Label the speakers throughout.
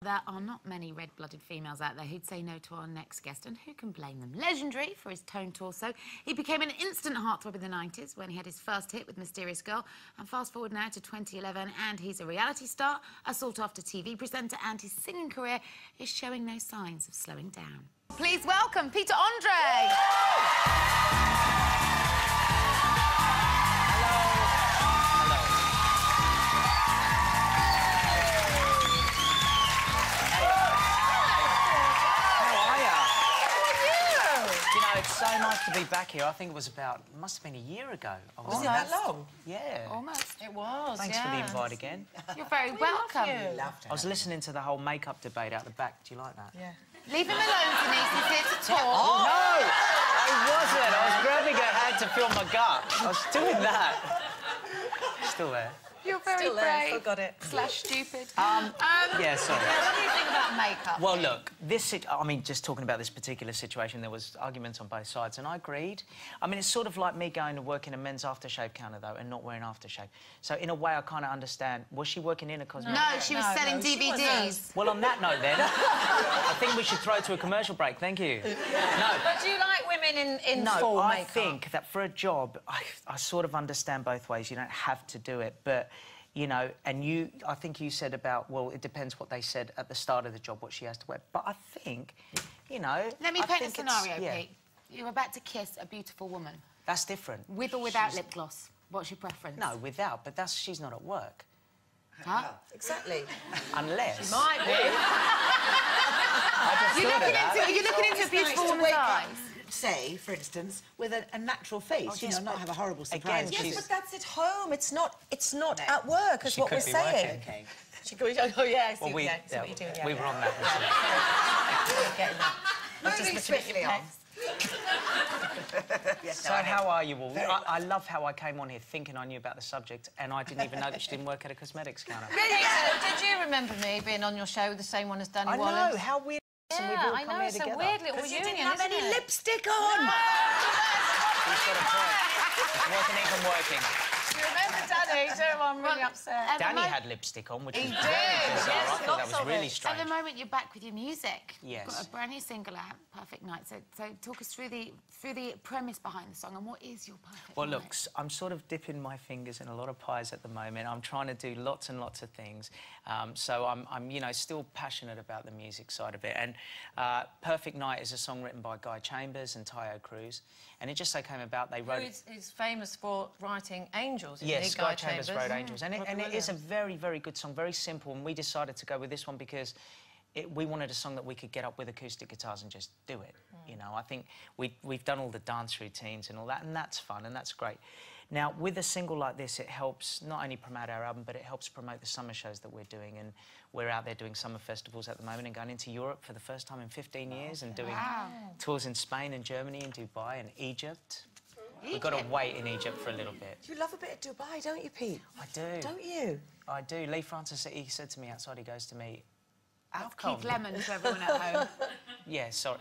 Speaker 1: There are not many red-blooded females out there who'd say no to our next guest, and who can blame them? Legendary for his toned torso, he became an instant heartthrob in the 90s when he had his first hit with Mysterious Girl, and fast forward now to 2011 and he's a reality star, a sought-after TV presenter, and his singing career is showing no signs of slowing down. Please welcome Peter Andre!
Speaker 2: It's so nice to be back here. I think it was must have been a year ago.
Speaker 3: Was it that long?
Speaker 2: Yeah.
Speaker 1: Almost.
Speaker 3: It was,
Speaker 2: Thanks for the invite again.
Speaker 1: You're very welcome.
Speaker 2: I was listening to the whole makeup debate out the back. Do you like that?
Speaker 3: Yeah.
Speaker 1: Leave him alone, Denise. He's here to talk.
Speaker 2: Oh, no! I wasn't. I was grabbing her hand to feel my gut. I was doing that. Still there.
Speaker 1: You're very
Speaker 3: Still there,
Speaker 1: brave.
Speaker 3: forgot it.
Speaker 1: / stupid.
Speaker 2: Yeah, sorry.
Speaker 1: What do you think about makeup?
Speaker 2: Well, look, I mean, just talking about this particular situation, there was arguments on both sides, and I agreed. I mean, it's sort of like me going to work in a men's aftershave counter, though, and not wearing aftershave. So, in a way, I kind of understand. Was she working in a cosmetic?
Speaker 1: No, she was selling DVDs.
Speaker 2: Well, on that note, then, I think we should throw to a commercial break. Thank you. No.
Speaker 3: But do you like women in full
Speaker 2: No, I
Speaker 3: makeup?
Speaker 2: think that for a job, I sort of understand both ways. You don't have to do it, but... You know, and I think you said about, well, it depends what they said at the start of the job, what she has to wear. But I think, you know...
Speaker 1: Let me paint a scenario, Pete. You're about to kiss a beautiful woman.
Speaker 2: That's different.
Speaker 1: With or without lip gloss? What's your preference?
Speaker 2: No, without, but she's not at work.
Speaker 1: Huh?
Speaker 3: Exactly.
Speaker 2: Unless...
Speaker 3: She might be.
Speaker 1: You're looking into a beautiful woman's eyes.
Speaker 4: Say, for instance, with a natural face, you know, not have a horrible surprise.
Speaker 2: Again,
Speaker 3: Yes, but that's at home. It's not at work, is what we're saying.
Speaker 4: Okay.
Speaker 3: She could, oh, yeah, I see,
Speaker 2: Well,
Speaker 3: what you're doing.
Speaker 2: we were on that.
Speaker 3: Getting that.
Speaker 4: Moving swiftly on.
Speaker 2: Yes, so how are you all? I love how I came on here thinking I knew about the subject, and I didn't even know that she didn't work at a cosmetics counter.
Speaker 3: Did you remember me being on your show with the same one as Danny Wallace?
Speaker 2: I know, how weird.
Speaker 3: Yeah,
Speaker 2: we've all
Speaker 3: I
Speaker 2: come
Speaker 3: know,
Speaker 2: here
Speaker 3: it's
Speaker 2: together.
Speaker 3: a weird little
Speaker 4: Because you
Speaker 3: reunion,
Speaker 4: didn't have any
Speaker 3: isn't it?
Speaker 4: lipstick on!
Speaker 2: He's got a point. Wasn't even working.
Speaker 3: You remember Danny? So I'm really upset.
Speaker 2: Danny had lipstick on, which was
Speaker 3: did,
Speaker 2: very bizarre.
Speaker 3: yes,
Speaker 2: I thought that
Speaker 3: lots
Speaker 2: was
Speaker 3: of
Speaker 2: really
Speaker 3: it.
Speaker 2: strange.
Speaker 1: At the moment, you're back with your music.
Speaker 2: Yes.
Speaker 1: You've got a brand new single out, Perfect Night. So talk us through the premise behind the song, and what is your perfect
Speaker 2: Well,
Speaker 1: night?
Speaker 2: look, I'm sort of dipping my fingers in a lot of pies at the moment. I'm trying to do lots and lots of things. So I'm, you know, still passionate about the music side of it. And Perfect Night is a song written by Guy Chambers and Tayo Cruz. And it just so came about, they wrote...
Speaker 3: He's famous for writing Angels, isn't
Speaker 2: Yes,
Speaker 3: he?
Speaker 2: Guy Chambers wrote Angels. And
Speaker 3: Robbie
Speaker 2: it is a
Speaker 3: Williams.
Speaker 2: very, very good song, very simple. And we decided to go with this one because we wanted a song that we could get up with acoustic guitars and just do it. You know, I think we've done all the dance routines and all that, and that's fun and that's great. Now, with a single like this, it helps not only promote our album, but it helps promote the summer shows that we're doing. And we're out there doing summer festivals at the moment and going into Europe for the first time in 15 years and doing tours in Spain and Germany and Dubai and Egypt. We've got to wait in Egypt for a little bit.
Speaker 4: You love a bit of Dubai, don't you, Pete?
Speaker 2: I do.
Speaker 4: Don't you?
Speaker 2: I do. Lee Francis, he said to me outside, he goes to me,
Speaker 1: Keith Lemon to everyone at home.
Speaker 2: Yeah, sorry.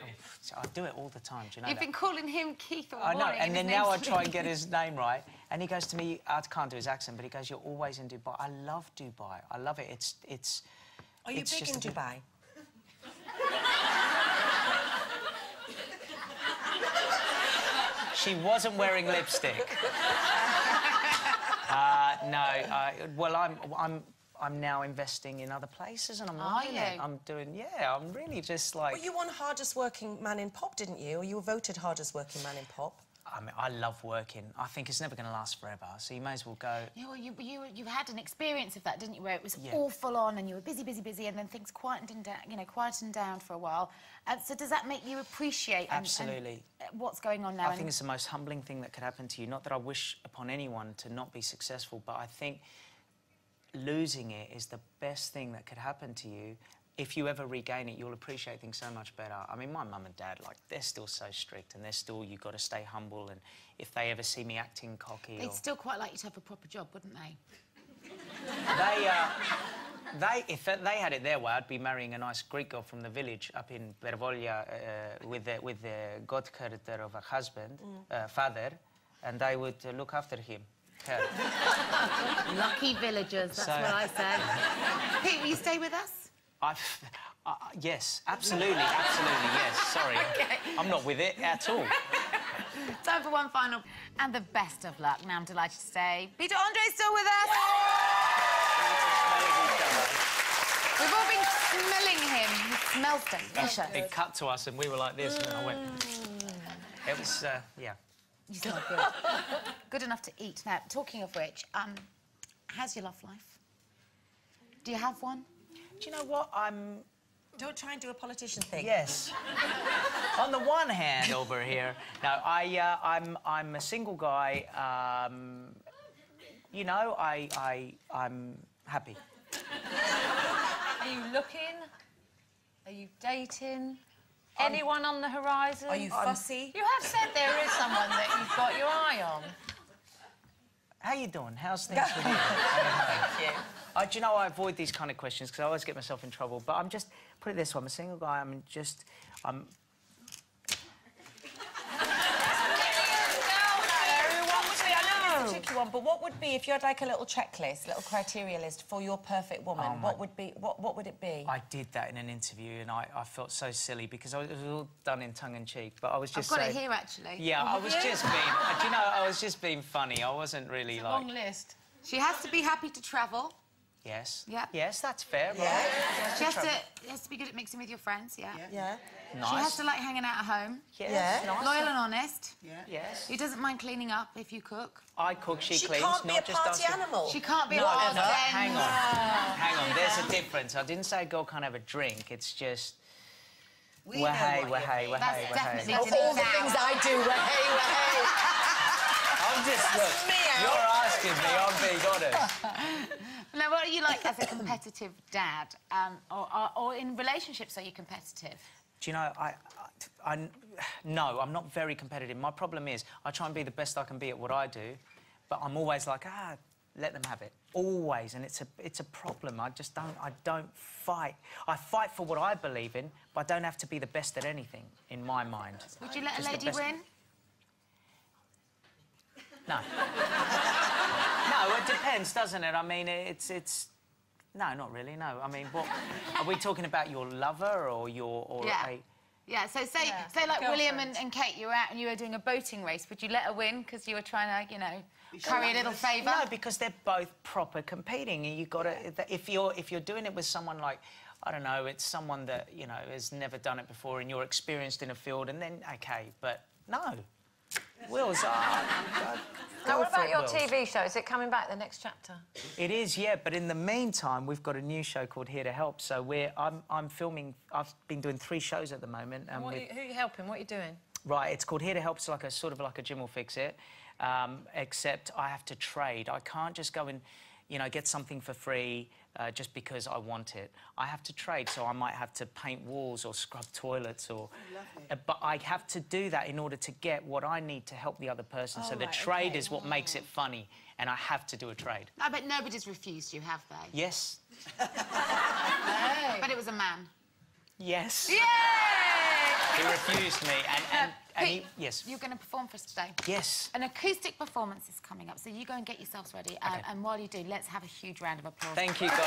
Speaker 2: I do it all the time, do you know
Speaker 1: You've
Speaker 2: that?
Speaker 1: been calling him Keith all
Speaker 2: I know,
Speaker 1: morning.
Speaker 2: and then now I try and get his name right. And he goes to me, I can't do his accent, but he goes, you're always in Dubai. I love Dubai. I love it. It's
Speaker 4: Are you big in Dubai?
Speaker 2: She wasn't wearing lipstick. No. Well, I'm now investing in other places, and I'm loving it. I'm doing, yeah. I'm really just like.
Speaker 4: Well, you won hardest working man in pop, didn't you? Or you were voted hardest working man in pop.
Speaker 2: I mean, I love working. I think it's never going to last forever, so you may as well go...
Speaker 1: Yeah, well, you had an experience of that, didn't you, where it was all full on and you were busy, and then things quietened down for a while. So does that make you appreciate
Speaker 2: Absolutely.
Speaker 1: And what's going on now?
Speaker 2: I think it's the most humbling thing that could happen to you. Not that I wish upon anyone to not be successful, but I think losing it is the best thing that could happen to you. If you ever regain it, you'll appreciate things so much better. I mean, my mum and dad, like, they're still so strict and they're still, you've got to stay humble, and if they ever see me acting cocky
Speaker 1: They'd still quite like you to have a proper job, wouldn't they?
Speaker 2: If they had it their way, I'd be marrying a nice Greek girl from the village up in Pervolia with the god-character of a husband, father, and I would look after him.
Speaker 1: Lucky villagers, that's what I say. Pete, will you stay with us?
Speaker 2: Yes, absolutely, yes. Sorry,
Speaker 1: Okay.
Speaker 2: I'm not with it at all.
Speaker 1: Time for one final. And the best of luck. Now I'm delighted to say, Peter Andre's still with us. We've all been smelling him. He smells delicious.
Speaker 2: It cut to us and we were like this and I went... It was, yeah.
Speaker 1: You smell good. Good enough to eat. Now, talking of which, how's your love life? Do you have one?
Speaker 2: Do you know what?
Speaker 3: Don't try and do a politician thing.
Speaker 2: Yes. On the one hand, over here, no, I'm a single guy. You know, I'm happy.
Speaker 5: Are you looking? Are you dating? Anyone on the horizon?
Speaker 3: Are you fussy?
Speaker 5: You have said there is someone that you've got your eye on.
Speaker 2: How you doing? How's things with you?
Speaker 3: Thank you.
Speaker 2: Do you know, I avoid these kind of questions because I always get myself in trouble. But I'm just... Put it this way, I'm a single guy. I'm...
Speaker 3: It's a tricky one, but what would be, if you had like a little checklist, a little criteria list for your perfect woman, what would it be?
Speaker 2: I did that in an interview and I felt so silly because it was all done in tongue-in-cheek, but I was just
Speaker 1: I've got
Speaker 2: saying...
Speaker 1: it here, actually.
Speaker 2: Yeah, I was just being... Do you know, I was just being funny. I wasn't really, like...
Speaker 5: Long list.
Speaker 1: She has to be happy to travel.
Speaker 2: Yes.
Speaker 1: Yeah.
Speaker 2: Yes, that's fair,
Speaker 3: Yeah.
Speaker 2: right?
Speaker 1: She has to be good at mixing with your friends, yeah.
Speaker 3: Yeah.
Speaker 2: Nice.
Speaker 1: She has to like hanging out at home.
Speaker 2: Yes,
Speaker 3: Yeah.
Speaker 2: nice.
Speaker 1: Loyal and honest.
Speaker 4: Yeah.
Speaker 2: Yes.
Speaker 1: She doesn't mind cleaning up if you cook.
Speaker 2: I cook, she
Speaker 3: She
Speaker 2: cleans,
Speaker 3: can't be a
Speaker 2: not just
Speaker 3: party
Speaker 2: us.
Speaker 3: animal.
Speaker 1: She can't be
Speaker 2: No,
Speaker 1: a
Speaker 2: no,
Speaker 1: husband.
Speaker 2: hang on. Hang on, there's a difference. I didn't say a girl can't have a drink, it's just...
Speaker 3: We know what you mean.
Speaker 1: That's definitely
Speaker 3: Of all the things I do, hey.
Speaker 2: I'm just, look,
Speaker 3: me out.
Speaker 2: you're asking me, I'm being honest.
Speaker 1: Now, what are you like as a competitive dad? Or in relationships, are you competitive?
Speaker 2: Do you know, no, I'm not very competitive. My problem is I try and be the best I can be at what I do, but I'm always like, let them have it. Always, and it's a problem. I don't fight. I fight for what I believe in, but I don't have to be the best at anything, in my mind.
Speaker 1: Would you let a
Speaker 2: Just the
Speaker 1: lady
Speaker 2: best-
Speaker 1: win?
Speaker 2: No. No, it depends, doesn't it? I mean, it's... No, not really, no. I mean, what... Are we talking about your lover or your... Or
Speaker 1: Yeah.
Speaker 2: a...
Speaker 1: Yeah, so say like William and Kate, you were out and you were doing a boating race. Would you let her win because you were trying to, you know, curry a little favour?
Speaker 2: No, because they're both proper competing, and you got to... If you're doing it with someone like, I don't know, it's someone that, you know, has never done it before and you're experienced in a field, and then, OK, but no. Wills,
Speaker 5: Now, what about your TV show? Is it coming back, the next chapter?
Speaker 2: It is, yeah, but in the meantime, we've got a new show called Here to Help, so I'm filming... I've been doing 3 shows at the moment. And
Speaker 5: Who are you helping? What are you doing?
Speaker 2: Right, it's called Here to Help. It's like sort of like a Jim will fix it, except I have to trade. I can't just go and, you know, get something for free just because I want it. I have to trade, so I might have to paint walls or scrub toilets or... but I have to do that in order to get what I need to help the other person. So the trade is what makes it funny, and I have to do a trade.
Speaker 1: I bet nobody's refused you, have they?
Speaker 2: Yes.
Speaker 1: But it was a man.
Speaker 2: Yes.
Speaker 1: Yay!
Speaker 2: He refused me, and
Speaker 1: Pete,
Speaker 2: he... Yes.
Speaker 1: You're going to perform for us today.
Speaker 2: Yes.
Speaker 1: An acoustic performance is coming up, so you go and get yourselves ready. And while you do, let's have a huge round of applause.
Speaker 2: Thank you, guys.